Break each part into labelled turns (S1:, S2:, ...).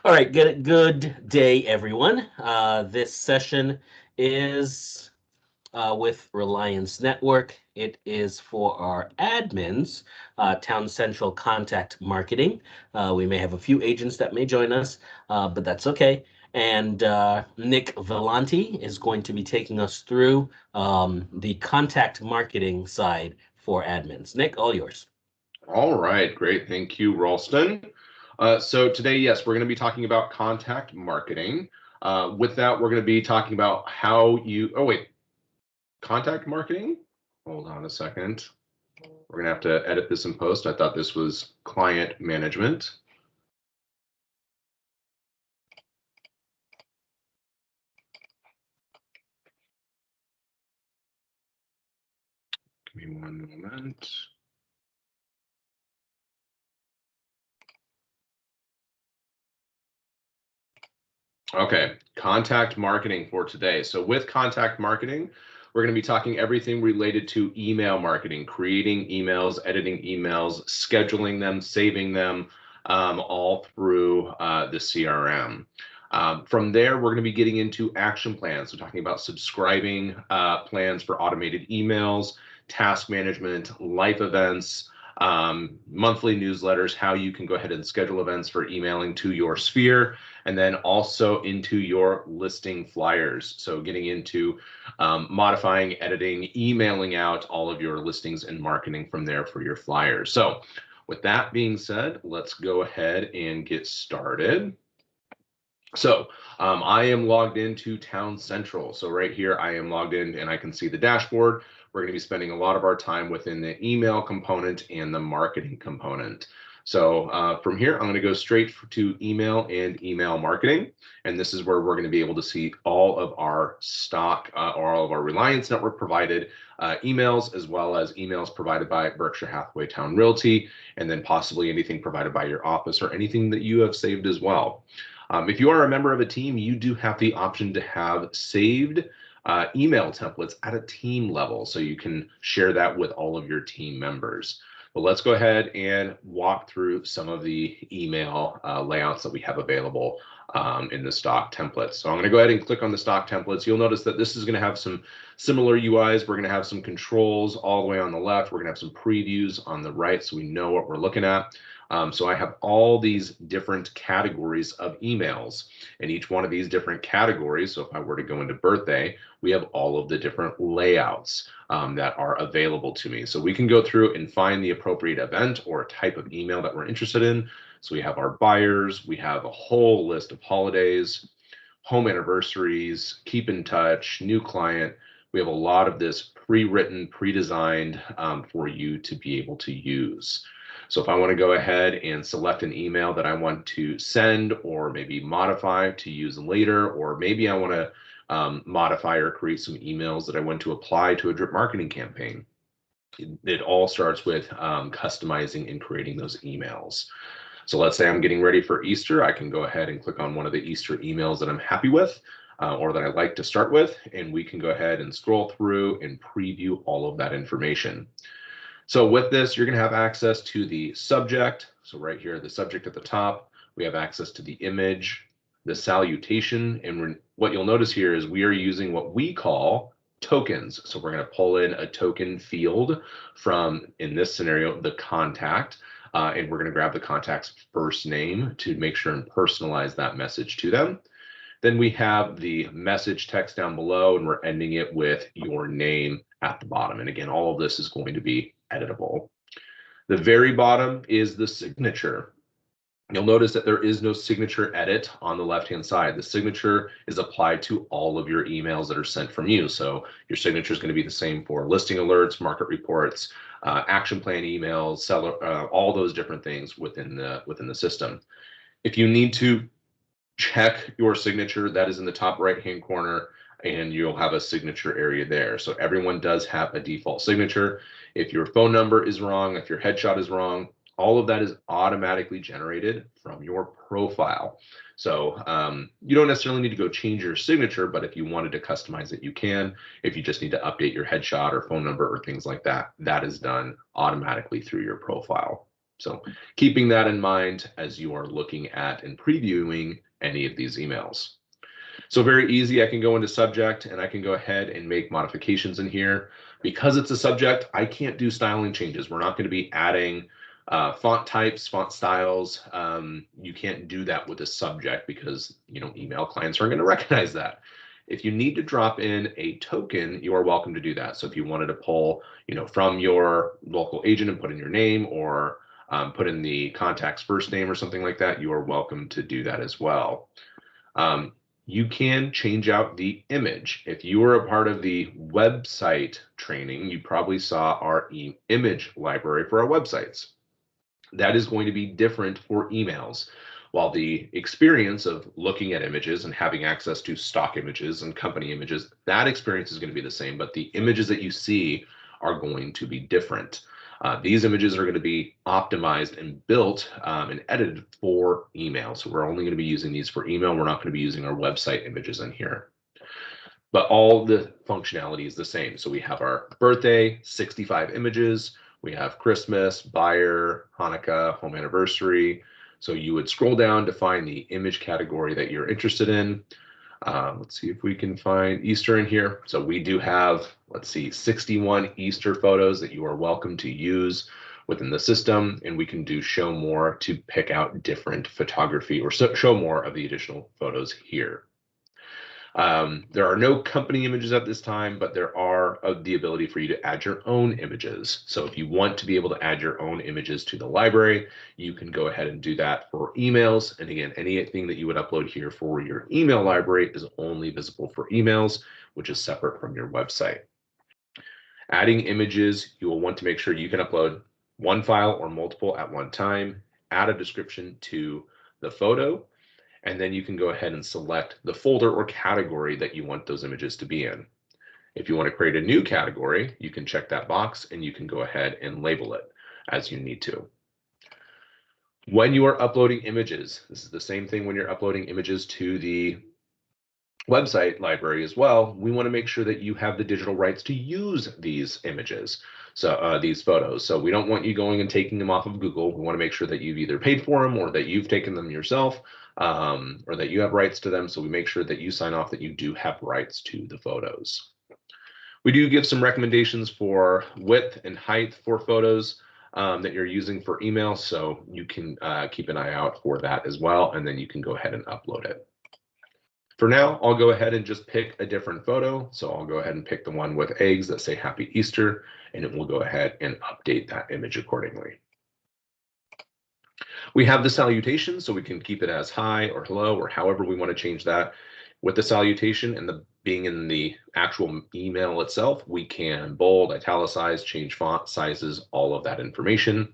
S1: All right, good day, everyone. This session is with Reliance Network. It is for our admins, TowneCentral Contact Marketing. We may have a few agents that may join us, but that's okay. And Nick Vellanti is going to be taking us through the contact marketing side for admins. Nick, all yours.
S2: All right, great. Thank you, Ralston. So today, yes, we're going to be talking about contact marketing. With that, we're going to be talking about how you, oh wait, contact marketing? Hold on a second. We're going to have to edit this in post. I thought this was client management. Give me one moment. Okay, contact marketing for today. So with contact marketing, we're going to be talking everything related to email marketing, creating emails, editing emails, scheduling them, saving them, all through the CRM. From there, we're going to be getting into action plans. So talking about subscribing plans for automated emails, task management, life events, monthly newsletters, how you can go ahead and schedule events for emailing to your sphere, and then also into your listing flyers. So getting into modifying, editing, emailing out all of your listings and marketing from there for your flyers. So with that being said, let's go ahead and get started. So I am logged into TowneCentral. So right here, I am logged in and I can see the dashboard. We're going to be spending a lot of our time within the email component and the marketing component. So from here, I'm going to go straight to email and email marketing. And this is where we're going to be able to see all of our stock or all of our Reliance Network provided emails, as well as emails provided by Berkshire Hathaway Town Realty, and then possibly anything provided by your office or anything that you have saved as well. If you are a member of a team, you do have the option to have saved email templates at a team level, so you can share that with all of your team members. But let's go ahead and walk through some of the email layouts that we have available in the stock templates. So I'm going to go ahead and click on the stock templates. You'll notice that this is going to have some similar UIs. We're going to have some controls all the way on the left. We're going to have some previews on the right, so we know what we're looking at. So I have all these different categories of emails, and each one of these different categories, so if I were to go into birthday, we have all of the different layouts that are available to me. So we can go through and find the appropriate event or type of email that we're interested in. So we have our buyers, we have a whole list of holidays, home anniversaries, keep in touch, new client. We have a lot of this pre-written, pre-designed for you to be able to use. So if I want to go ahead and select an email that I want to send or maybe modify to use later, or maybe I want to modify or create some emails that I want to apply to a drip marketing campaign, it all starts with customizing and creating those emails. So let's say I'm getting ready for Easter. I can go ahead and click on one of the Easter emails that I'm happy with or that I like to start with, and we can go ahead and scroll through and preview all of that information. So with this, you're going to have access to the subject. So right here, the subject at the top, we have access to the image, the salutation. And what you'll notice here is we are using what we call tokens. So we're going to pull in a token field from, in this scenario, the contact. And we're going to grab the contact's first name to make sure and personalize that message to them. Then we have the message text down below, and we're ending it with your name at the bottom. And again, all of this is going to be editable. The very bottom is the signature. You'll notice that there is no signature edit on the left-hand side. The signature is applied to all of your emails that are sent from you. So your signature is going to be the same for listing alerts, market reports, action plan emails, seller, all those different things within the system. If you need to check your signature, that is in the top right-hand corner, and you'll have a signature area there. So everyone does have a default signature. If your phone number is wrong, if your headshot is wrong, all of that is automatically generated from your profile. So you don't necessarily need to go change your signature, but if you wanted to customize it, you can. If you just need to update your headshot or phone number or things like that, that is done automatically through your profile. So keeping that in mind as you are looking at and previewing any of these emails. So very easy, I can go into subject and I can go ahead and make modifications in here. Because it's a subject, I can't do styling changes. We're not going to be adding font types, font styles. You can't do that with a subject because, email clients aren't going to recognize that. If you need to drop in a token, you are welcome to do that. So if you wanted to pull, from your local agent and put in your name, or put in the contact's first name or something like that, you are welcome to do that as well. Um, you can change out the image. If you were a part of the website training, you probably saw our image library for our websites. That is going to be different for emails. While the experience of looking at images and having access to stock images and company images, that experience is going to be the same, but the images that you see are going to be different. These images are going to be optimized and built and edited for email. So we're only going to be using these for email. We're not going to be using our website images in here. But all the functionality is the same. So we have our birthday, 65 images. We have Christmas, buyer, Hanukkah, home anniversary. So you would scroll down to find the image category that you're interested in. Let's see if we can find Easter in here. So we do have, let's see, 61 Easter photos that you are welcome to use within the system. And we can do show more to pick out different photography or show more of the additional photos here. There are no company images at this time, but there are the ability for you to add your own images. So if you want to be able to add your own images to the library, you can go ahead and do that for emails. And again, anything that you would upload here for your email library is only visible for emails, which is separate from your website. Adding images, you will want to make sure you can upload one file or multiple at one time, add a description to the photo, and then you can go ahead and select the folder or category that you want those images to be in. If you want to create a new category, you can check that box and you can go ahead and label it as you need to. When you are uploading images, this is the same thing when you're uploading images to the website library as well. We want to make sure that you have the digital rights to use these images. So these photos. So we don't want you going and taking them off of Google. We want to make sure that you've either paid for them or that you've taken them yourself, or that you have rights to them. So we make sure that you sign off that you do have rights to the photos. We do give some recommendations for width and height for photos that you're using for email. So you can keep an eye out for that as well. And then you can go ahead and upload it. For now, I'll go ahead and just pick a different photo. So I'll go ahead and pick the one with eggs that say Happy Easter, and it will go ahead and update that image accordingly. We have the salutation, so we can keep it as hi or hello or however we want to change that. With the salutation and the being in the actual email itself, we can bold, italicize, change font sizes, all of that information.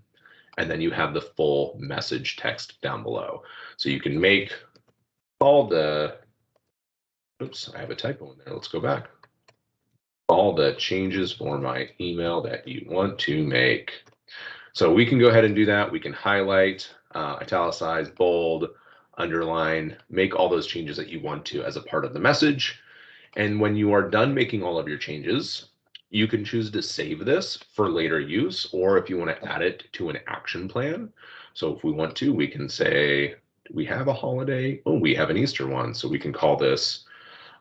S2: And then you have the full message text down below. So you can make all the oops, I have a typo in there. Let's go back. All the changes for my email that you want to make. So we can go ahead and do that. We can highlight, italicize, bold, underline, make all those changes that you want to as a part of the message. And when you are done making all of your changes, you can choose to save this for later use, or if you want to add it to an action plan. So if we want to, we can say, we have a holiday. Oh, we have an Easter one. So we can call this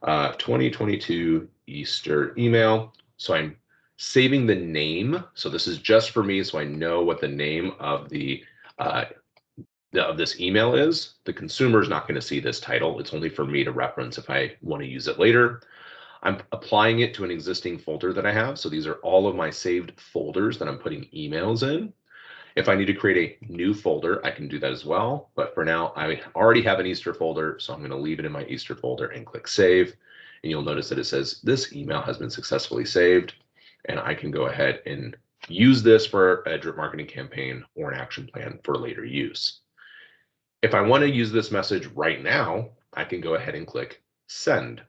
S2: 2022 Easter email. So I'm saving the name. So this is just for me, so I know what the name of of this email is. The consumer is not going to see this title. It's only for me to reference if I want to use it later. I'm applying it to an existing folder that I have. So these are all of my saved folders that I'm putting emails in. If I need to create a new folder, I can do that as well. But for now, I already have an Easter folder, so I'm going to leave it in my Easter folder and click Save. And you'll notice that it says this email has been successfully saved. And I can go ahead and use this for a drip marketing campaign or an action plan for later use. If I want to use this message right now, I can go ahead and click Send.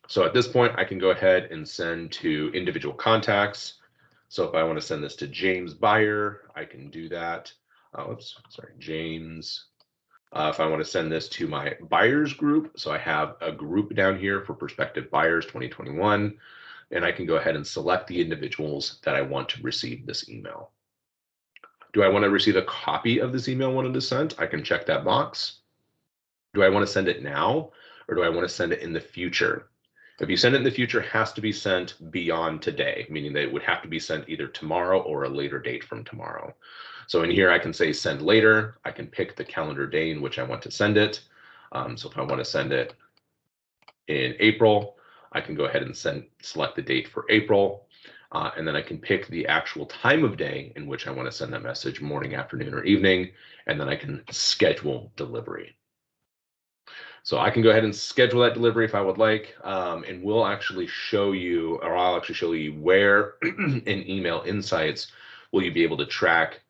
S2: So at this point, I can go ahead and send to individual contacts. So if I want to send this to James Buyer, I can do that. Oops, sorry, James. If I want to send this to my buyers group, so I have a group down here for prospective buyers 2021, and I can go ahead and select the individuals that I want to receive this email. Do I want to receive a copy of this email when it is sent? I can check that box. Do I want to send it now, or do I want to send it in the future? If you send it in the future, it has to be sent beyond today, meaning that it would have to be sent either tomorrow or a later date from tomorrow. So in here, I can say send later. I can pick the calendar day in which I want to send it. So if I want to send it in April, I can go ahead and select the date for April. And then I can pick the actual time of day in which I want to send that message, morning, afternoon, or evening. And then I can schedule delivery. So I can go ahead and schedule that delivery if I would like, and we'll actually show you, or I'll actually show you where in email insights will you be able to track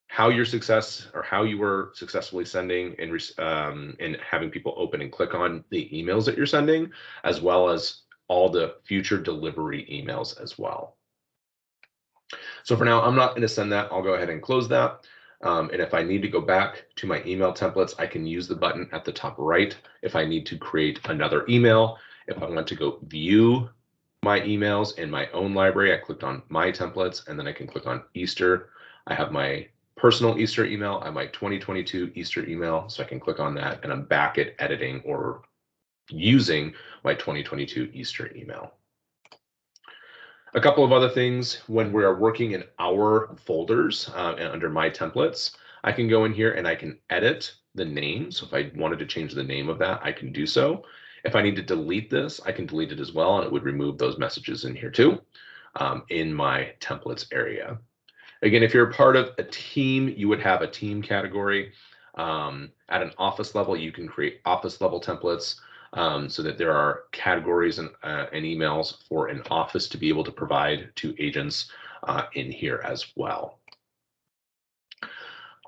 S2: how your success or how you were successfully sending and having people open and click on the emails that you're sending, as well as all the future delivery emails as well. So for now, I'm not going to send that. I'll go ahead and close that. And if I need to go back to my email templates, I can use the button at the top right. If I need to create another email, if I want to go view my emails in my own library, I clicked on my templates, and then I can click on Easter. I have my personal Easter email, I have my 2022 Easter email, so I can click on that, and I'm back at editing or using my 2022 Easter email. A couple of other things when we are working in our folders and under my templates, I can go in here and I can edit the name. So if I wanted to change the name of that, I can do so. If I need to delete this, I can delete it as well, and it would remove those messages in here too in my templates area. Again, if you're a part of a team, you would have a team category. At an office level, you can create office level templates so that there are categories and emails for an office to be able to provide to agents in here as well.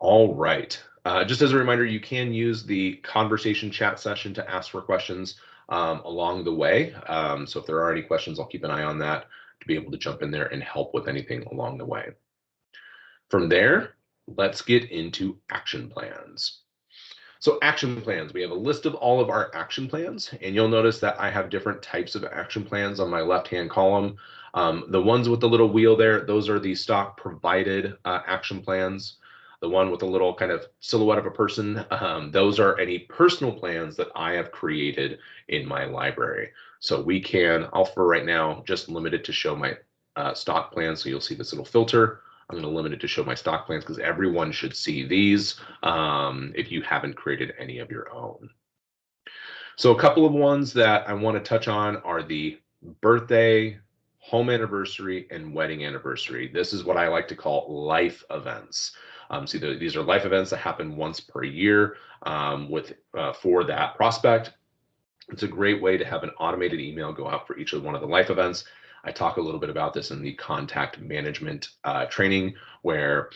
S2: All right. Just as a reminder, you can use the conversation chat session to ask for questions along the way. So if there are any questions, I'll keep an eye on that to be able to jump in there and help with anything along the way. From there, let's get into action plans. So action plans, we have a list of all of our action plans, and you'll notice that I have different types of action plans on my left-hand column. The ones with the little wheel there, those are the stock provided action plans. The one with the little kind of silhouette of a person, those are any personal plans that I have created in my library. So we can, I'll for right now, just limit it to show my stock plans. So you'll see this little filter. I'm going to limit it to show my stock plans because everyone should see these if you haven't created any of your own. So a couple of ones that I want to touch on are the birthday, home anniversary, and wedding anniversary. This is what I like to call life events. These are life events that happen once per year for that prospect. It's a great way to have an automated email go out for each of one of the life events. I talk a little bit about this in the contact management training, where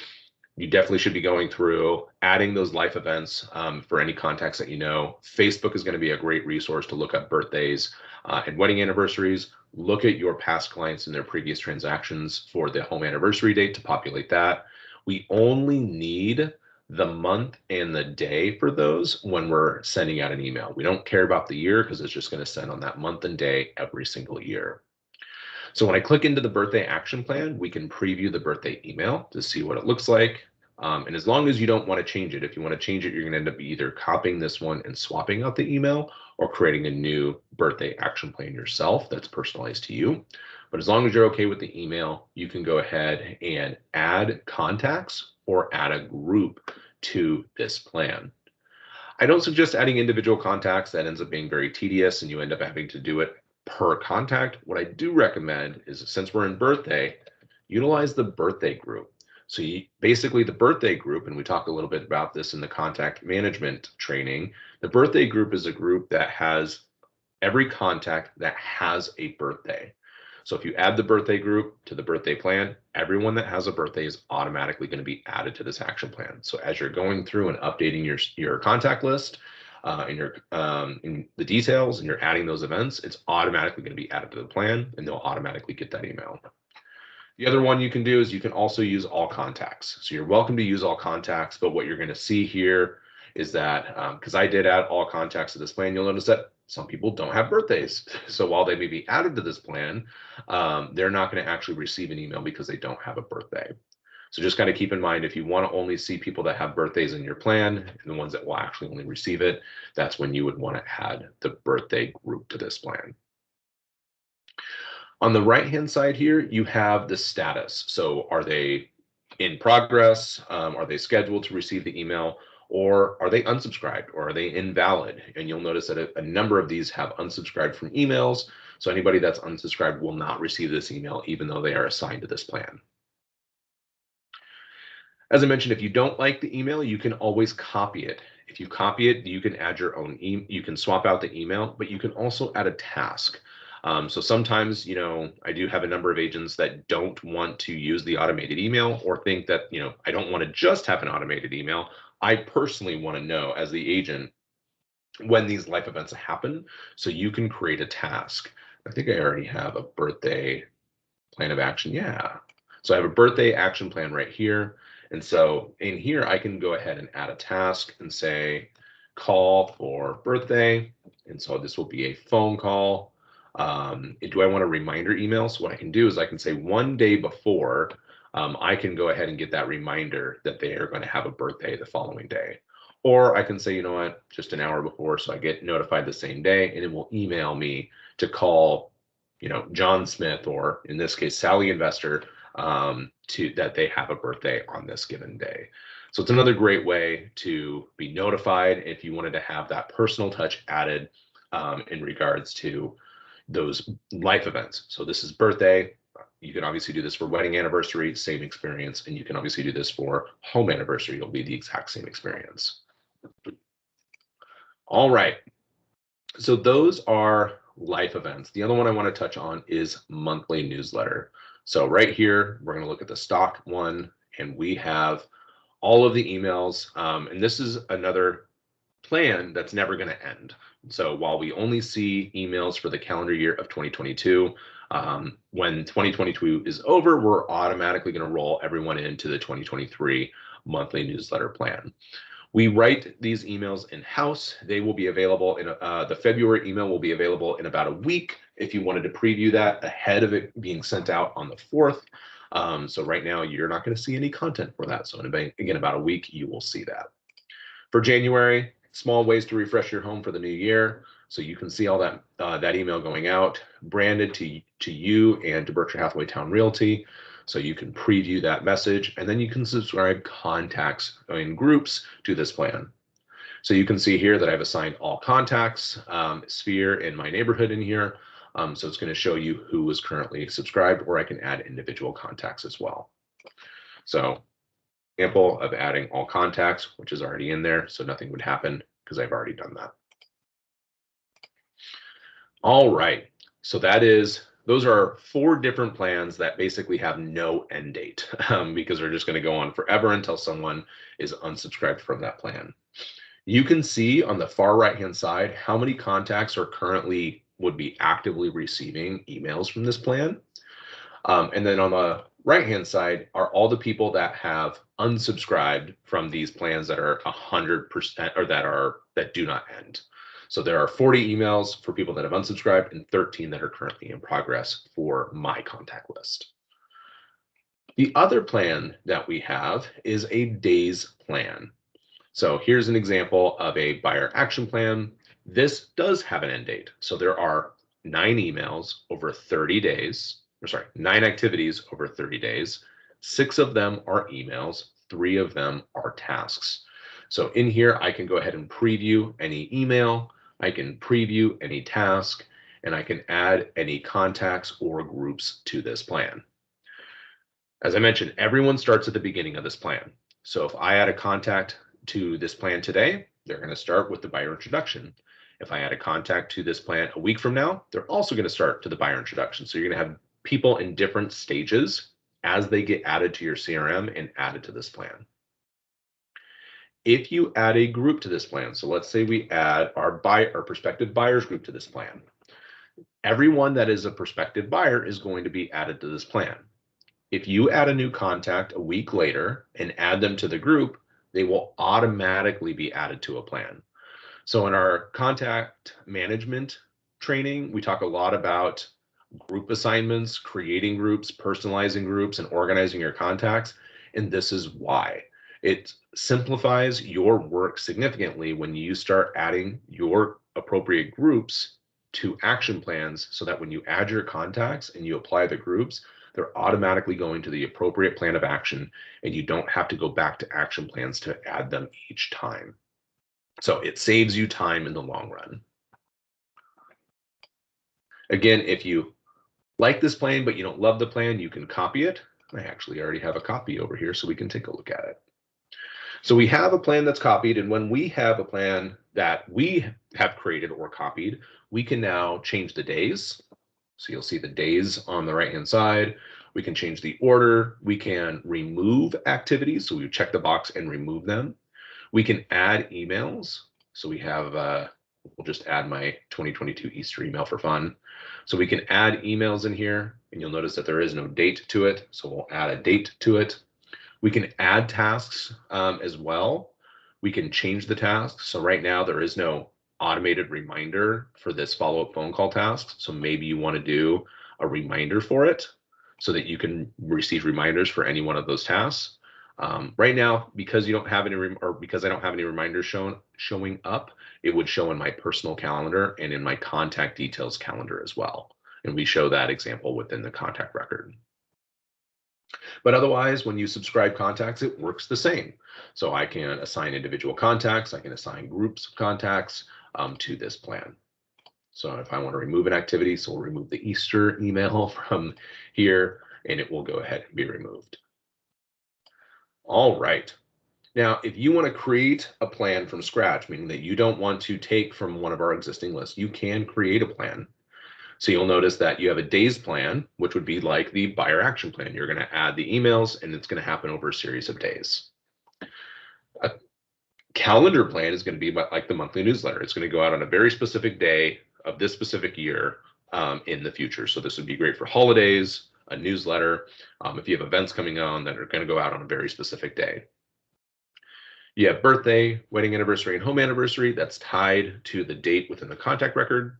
S2: you definitely should be going through adding those life events for any contacts that you know. Facebook is going to be a great resource to look up birthdays and wedding anniversaries. Look at your past clients and their previous transactions for the home anniversary date to populate that. We only need the month and the day for those when we're sending out an email. We don't care about the year because it's just going to send on that month and day every single year. So when I click into the birthday action plan, we can preview the birthday email to see what it looks like. And as long as you don't want to change it, if you want to change it, you're going to end up either copying this one and swapping out the email or creating a new birthday action plan yourself that's personalized to you. But as long as you're okay with the email, you can go ahead and add contacts or add a group to this plan. I don't suggest adding individual contacts. That ends up being very tedious and you end up having to do it per contact. What I do recommend is, since we're in birthday, utilize the birthday group. So basically the birthday group, and we talk a little bit about this in the contact management training, the birthday group is a group that has every contact that has a birthday. So if you add the birthday group to the birthday plan, everyone that has a birthday is automatically going to be added to this action plan. So as you're going through and updating your contact list and in the details, and you're adding those events, it's automatically going to be added to the plan, and they'll automatically get that email. The other one you can do is you can also use all contacts. So you're welcome to use all contacts, but what you're going to see here is that because I did add all contacts to this plan, you'll notice that some people don't have birthdays. So while they may be added to this plan, they're not going to actually receive an email because they don't have a birthday. So just kind of keep in mind, if you want to only see people that have birthdays in your plan and the ones that will actually only receive it, that's when you would want to add the birthday group to this plan. On the right-hand side here, you have the status. So are they in progress? Are they scheduled to receive the email? Or are they unsubscribed? Or are they invalid? And you'll notice that a number of these have unsubscribed from emails. So anybody that's unsubscribed will not receive this email, even though they are assigned to this plan. As I mentioned, if you don't like the email, you can always copy it. If you copy it, you can add your own you can swap out the email, but you can also add a task. So sometimes, I do have a number of agents that don't want to use the automated email or think that, I don't want to just have an automated email. I personally want to know as the agent when these life events happen. So you can create a task. I think I already have a birthday plan of action. Yeah. So I have a birthday action plan right here. And so in here, I can go ahead and add a task and say, call for birthday. And so this will be a phone call. Do I want a reminder email? So what I can do is I can say one day before, I can go ahead and get that reminder that they are going to have a birthday the following day. Or I can say, you know what, just an hour before, so I get notified the same day, and it will email me to call John Smith, or in this case, Sally Investor, to that they have a birthday on this given day. So it's another great way to be notified if you wanted to have that personal touch added in regards to those life events. So this is birthday. You can obviously do this for wedding anniversary, same experience, and you can obviously do this for home anniversary. It'll be the exact same experience. All right. So those are life events. The other one I want to touch on is monthly newsletter. So right here, we're going to look at the stock one, and we have all of the emails. And this is another plan that's never going to end. So while we only see emails for the calendar year of 2022, when 2022 is over, we're automatically going to roll everyone into the 2023 monthly newsletter plan. We write these emails in-house. They will be available in the February email will be available in about a week if you wanted to preview that ahead of it being sent out on the 4th. So right now you're not going to see any content for that. So in about a week, you will see that. For January, small ways to refresh your home for the new year. So you can see all that email going out, branded to you and to Berkshire Hathaway Town Realty. So you can preview that message, and then you can subscribe contacts in groups to this plan. So you can see here that I've assigned all contacts, sphere in my neighborhood in here. So it's going to show you who is currently subscribed, or I can add individual contacts as well. So example of adding all contacts, which is already in there, so nothing would happen because I've already done that. All right, so those are 4 different plans that basically have no end date because they're just going to go on forever until someone is unsubscribed from that plan. You can see on the far right-hand side how many contacts are currently would be actively receiving emails from this plan. And then on the right-hand side are all the people that have unsubscribed from these plans that are 100% or that do not end. So there are 40 emails for people that have unsubscribed and 13 that are currently in progress for my contact list. The other plan that we have is a days plan. So here's an example of a buyer action plan. This does have an end date. So there are 9 emails over 30 days, 9 activities over 30 days. 6 of them are emails, 3 of them are tasks. So in here, I can go ahead and preview any email, I can preview any task, and I can add any contacts or groups to this plan. As I mentioned, everyone starts at the beginning of this plan. So if I add a contact to this plan today, they're going to start with the buyer introduction. If I add a contact to this plan a week from now, they're also going to start to the buyer introduction. So you're going to have people in different stages as they get added to your CRM and added to this plan. If you add a group to this plan, so let's say we add our prospective buyers group to this plan, everyone that is a prospective buyer is going to be added to this plan. If you add a new contact a week later and add them to the group, they will automatically be added to a plan. So in our contact management training, we talk a lot about group assignments, creating groups, personalizing groups, and organizing your contacts. And this is why. It simplifies your work significantly when you start adding your appropriate groups to action plans, so that when you add your contacts and you apply the groups, they're automatically going to the appropriate plan of action, and you don't have to go back to action plans to add them each time. So it saves you time in the long run. Again, if you like this plan, but you don't love the plan, you can copy it. I actually already have a copy over here, so we can take a look at it. So we have a plan that's copied, and when we have a plan that we have created or copied, we can now change the days. So you'll see the days on the right-hand side. We can change the order. We can remove activities. So we check the box and remove them. We can add emails. So we have, we'll just add my 2022 Easter email for fun. So we can add emails in here, and you'll notice that there is no date to it. So we'll add a date to it. We can add tasks as well. We can change the tasks. So right now there is no automated reminder for this follow-up phone call task. So maybe you want to do a reminder for it so that you can receive reminders for any one of those tasks. Right now, because you don't have any, or because I don't have any reminders showing up, it would show in my personal calendar and in my contact details calendar as well. And we show that example within the contact record. But otherwise, when you subscribe contacts, it works the same. So I can assign individual contacts, I can assign groups of contacts to this plan. So if I want to remove an activity, so we'll remove the Easter email from here, and it will go ahead and be removed. All right. Now, if you want to create a plan from scratch, meaning that you don't want to take from one of our existing lists, you can create a plan. So you'll notice that you have a days plan, which would be like the buyer action plan. You're going to add the emails, and it's going to happen over a series of days. A calendar plan is going to be like the monthly newsletter. It's going to go out on a very specific day of this specific year in the future. So this would be great for holidays, a newsletter, if you have events coming on that are going to go out on a very specific day. You have birthday, wedding anniversary, and home anniversary. That's tied to the date within the contact record.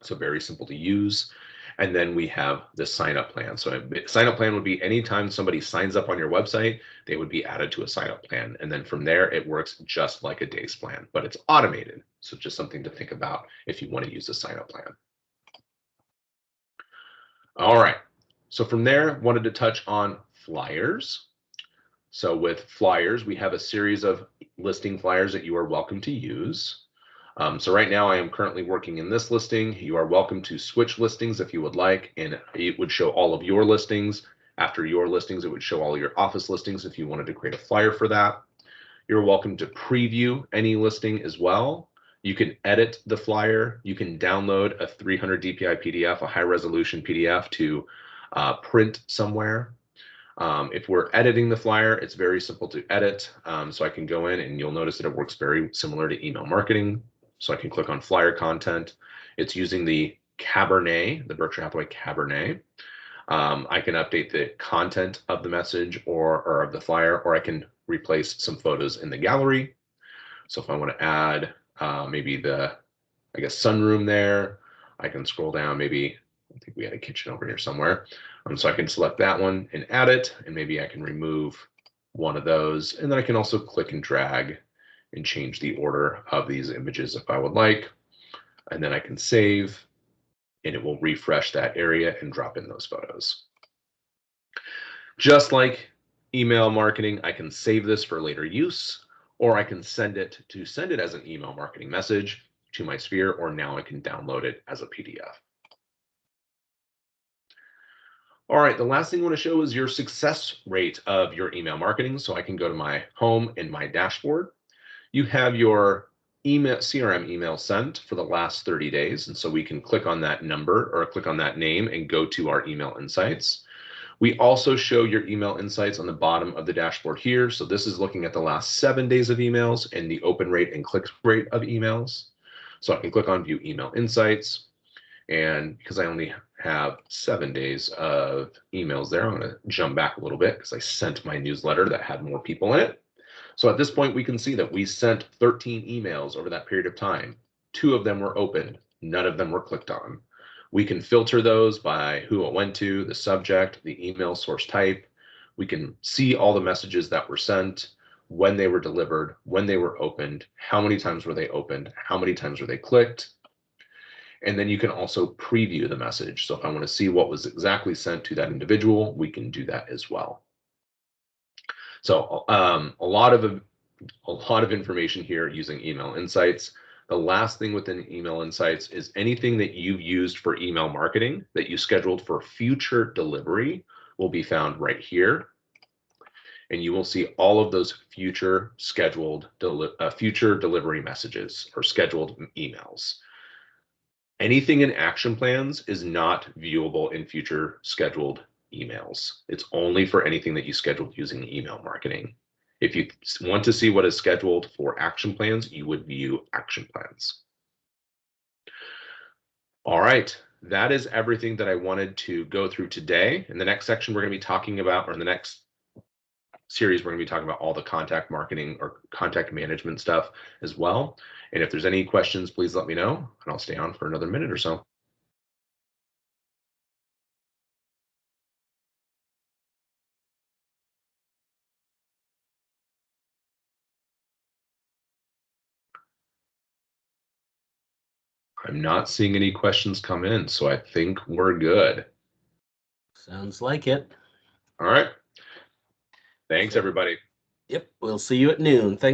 S2: So very simple to use. And then we have the sign up plan. So a sign up plan would be anytime somebody signs up on your website, they would be added to a sign up plan. And then from there, it works just like a days plan, but it's automated. So just something to think about if you want to use a sign up plan. All right. So from there, wanted to touch on flyers. So with flyers, we have a series of listing flyers that you are welcome to use. So right now I am currently working in this listing. You are welcome to switch listings if you would like, and it would show all of your listings. After your listings, it would show all your office listings if you wanted to create a flyer for that. You're welcome to preview any listing as well. You can edit the flyer. You can download a 300 DPI PDF, a high resolution PDF to print somewhere. If we're editing the flyer, it's very simple to edit. So I can go in and you'll notice that it works very similar to email marketing. So I can click on flyer content. It's using the Cabernet, the Berkshire Hathaway Cabernet. I can update the content of the message or of the flyer, or I can replace some photos in the gallery. So if I want to add maybe the, I guess, sunroom there, I can scroll down. Maybe, I think we had a kitchen over here somewhere. So I can select that one and add it, and maybe I can remove one of those. And then I can also click and drag and change the order of these images if I would like. And then I can save, and it will refresh that area and drop in those photos. Just like email marketing, I can save this for later use, or I can send it as an email marketing message to my sphere, or now I can download it as a PDF. All right, the last thing I want to show is your success rate of your email marketing. So I can go to my home and my dashboard. You have your email CRM email sent for the last 30 days. And so we can click on that number or click on that name and go to our email insights. We also show your email insights on the bottom of the dashboard here. So this is looking at the last 7 days of emails and the open rate and click rate of emails. So I can click on view email insights. And because I only have 7 days of emails there, I'm going to jump back a little bit because I sent my newsletter that had more people in it. So at this point, we can see that we sent 13 emails over that period of time. 2 of them were opened. None of them were clicked on. We can filter those by who it went to, the subject, the email source type. We can see all the messages that were sent, when they were delivered, when they were opened, how many times were they opened, how many times were they clicked. And then you can also preview the message. So if I want to see what was exactly sent to that individual, we can do that as well. So a lot of information here using email insights. The last thing within email insights is anything that you've used for email marketing that you scheduled for future delivery will be found right here. And you will see all of those future future delivery messages or scheduled emails. Anything in action plans is not viewable in future scheduled emails. It's only for anything that you scheduled using email marketing. If you want to see what is scheduled for action plans, you would view action plans. All right, that is everything that I wanted to go through today. In the next section, we're going to be talking about, or in the next series, we're going to be talking about all the contact marketing or contact management stuff as well. And if there's any questions, please let me know, and I'll stay on for another minute or so. I'm not seeing any questions come in, so I think we're good.
S1: Sounds like it.
S2: All right. Thanks,
S1: So,
S2: everybody.
S1: yep, we'll see you at noon. Thanks.